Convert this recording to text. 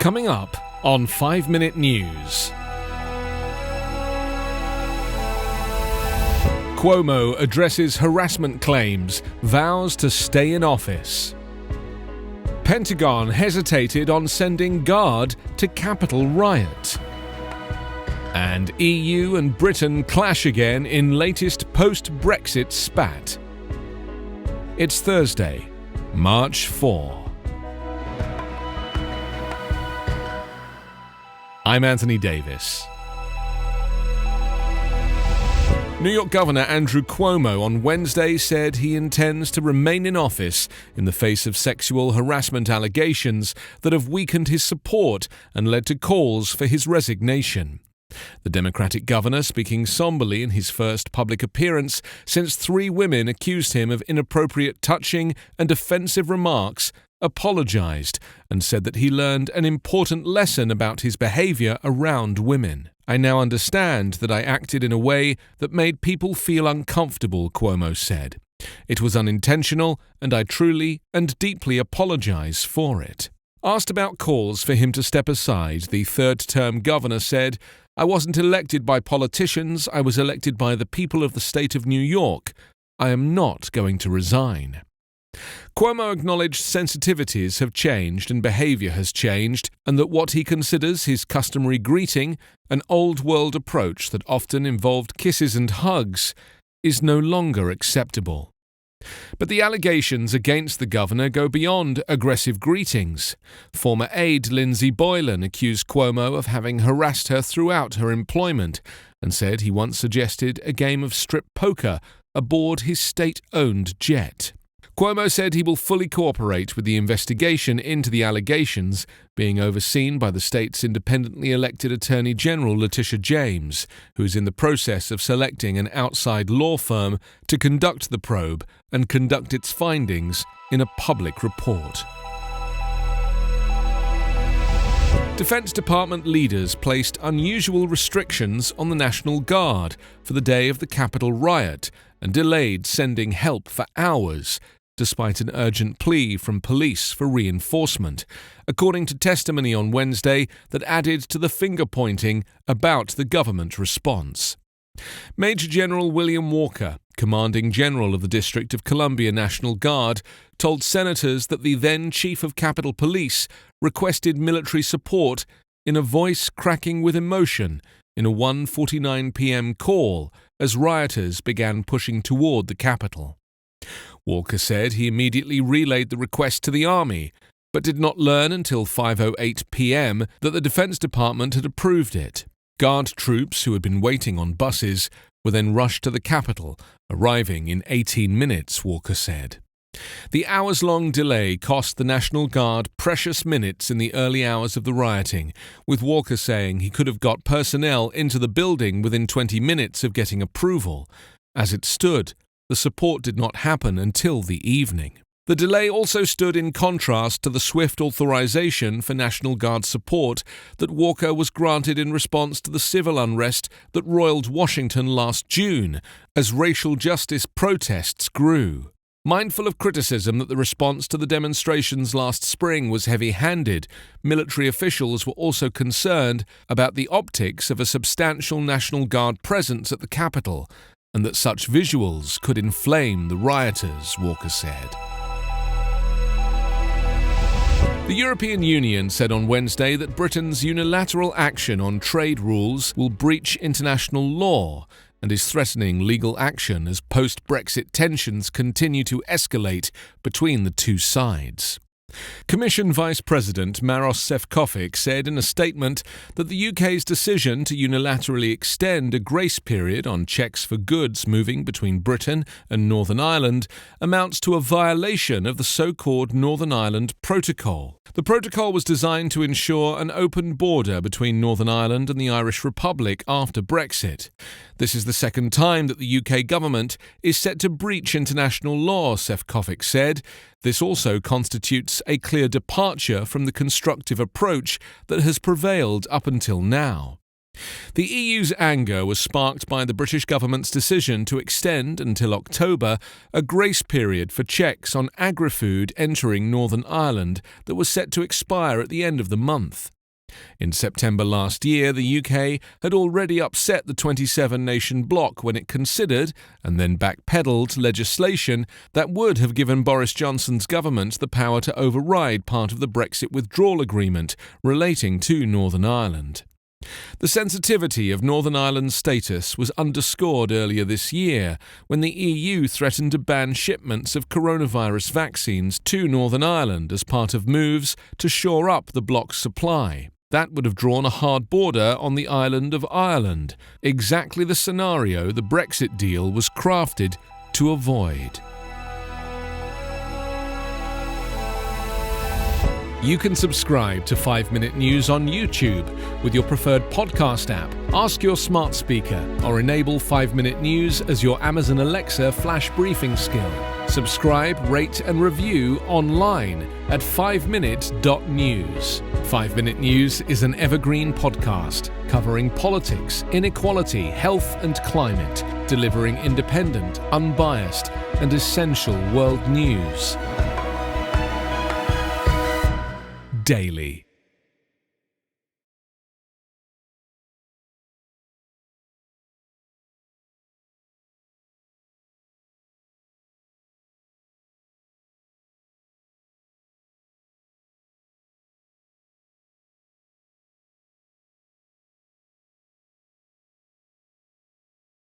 Coming up on 5 Minute News. Cuomo addresses harassment claims, vows to stay in office. Pentagon hesitated on sending guard to Capitol riot. And EU and Britain clash again in latest post-Brexit spat. It's Thursday, March 4. I'm Anthony Davis. New York Governor Andrew Cuomo on Wednesday said he intends to remain in office in the face of sexual harassment allegations that have weakened his support and led to calls for his resignation. The Democratic governor, speaking somberly in his first public appearance since 3 women accused him of inappropriate touching and offensive remarks, apologized and said that he learned an important lesson about his behavior around women. I now understand that I acted in a way that made people feel uncomfortable, Cuomo said. It was unintentional, and I truly and deeply apologize for it. Asked about calls for him to step aside, the third-term governor said, "I wasn't elected by politicians, I was elected by the people of the state of New York. I am not going to resign." Cuomo acknowledged sensitivities have changed and behavior has changed, and that what he considers his customary greeting, an old-world approach that often involved kisses and hugs, is no longer acceptable. But the allegations against the governor go beyond aggressive greetings. Former aide Lindsey Boylan accused Cuomo of having harassed her throughout her employment and said he once suggested a game of strip poker aboard his state-owned jet. Cuomo said he will fully cooperate with the investigation into the allegations being overseen by the state's independently elected Attorney General Letitia James, who is in the process of selecting an outside law firm to conduct the probe and conduct its findings in a public report. Defense Department leaders placed unusual restrictions on the National Guard for the day of the Capitol riot and delayed sending help for hours, despite an urgent plea from police for reinforcement, according to testimony on Wednesday that added to the finger-pointing about the government response. Major General William Walker, commanding general of the District of Columbia National Guard, told senators that the then Chief of Capitol Police requested military support in a voice cracking with emotion in a 1:49 p.m. call as rioters began pushing toward the Capitol. Walker said he immediately relayed the request to the Army, but did not learn until 5:08 p.m. that the Defense Department had approved it. Guard troops who had been waiting on buses were then rushed to the Capitol, arriving in 18 minutes, Walker said. The hours-long delay cost the National Guard precious minutes in the early hours of the rioting, with Walker saying he could have got personnel into the building within 20 minutes of getting approval. As it stood, the support did not happen until the evening. The delay also stood in contrast to the swift authorization for National Guard support that Walker was granted in response to the civil unrest that roiled Washington last June as racial justice protests grew. Mindful of criticism that the response to the demonstrations last spring was heavy-handed, military officials were also concerned about the optics of a substantial National Guard presence at the Capitol, and that such visuals could inflame the rioters, Walker said. The European Union said on Wednesday that Britain's unilateral action on trade rules will breach international law and is threatening legal action as post-Brexit tensions continue to escalate between the two sides. Commission Vice President Maros Sefcovic said in a statement that the UK's decision to unilaterally extend a grace period on checks for goods moving between Britain and Northern Ireland amounts to a violation of the so-called Northern Ireland Protocol. The protocol was designed to ensure an open border between Northern Ireland and the Irish Republic after Brexit. This is the second time that the UK government is set to breach international law, Sefcovic said. This also constitutes a clear departure from the constructive approach that has prevailed up until now. The EU's anger was sparked by the British government's decision to extend until October a grace period for checks on agri-food entering Northern Ireland that was set to expire at the end of the month. In September last year, the UK had already upset the 27-nation bloc when it considered, and then backpedalled, legislation that would have given Boris Johnson's government the power to override part of the Brexit withdrawal agreement relating to Northern Ireland. The sensitivity of Northern Ireland's status was underscored earlier this year when the EU threatened to ban shipments of coronavirus vaccines to Northern Ireland as part of moves to shore up the bloc's supply. That would have drawn a hard border on the island of Ireland, exactly the scenario the Brexit deal was crafted to avoid. You can subscribe to 5 Minute News on YouTube with your preferred podcast app. Ask your smart speaker or enable 5 Minute News as your Amazon Alexa flash briefing skill. Subscribe, rate and review online at 5minute.news. 5 Minute News is an Evergreen Podcast covering politics, inequality, health and climate, delivering independent, unbiased and essential world news daily.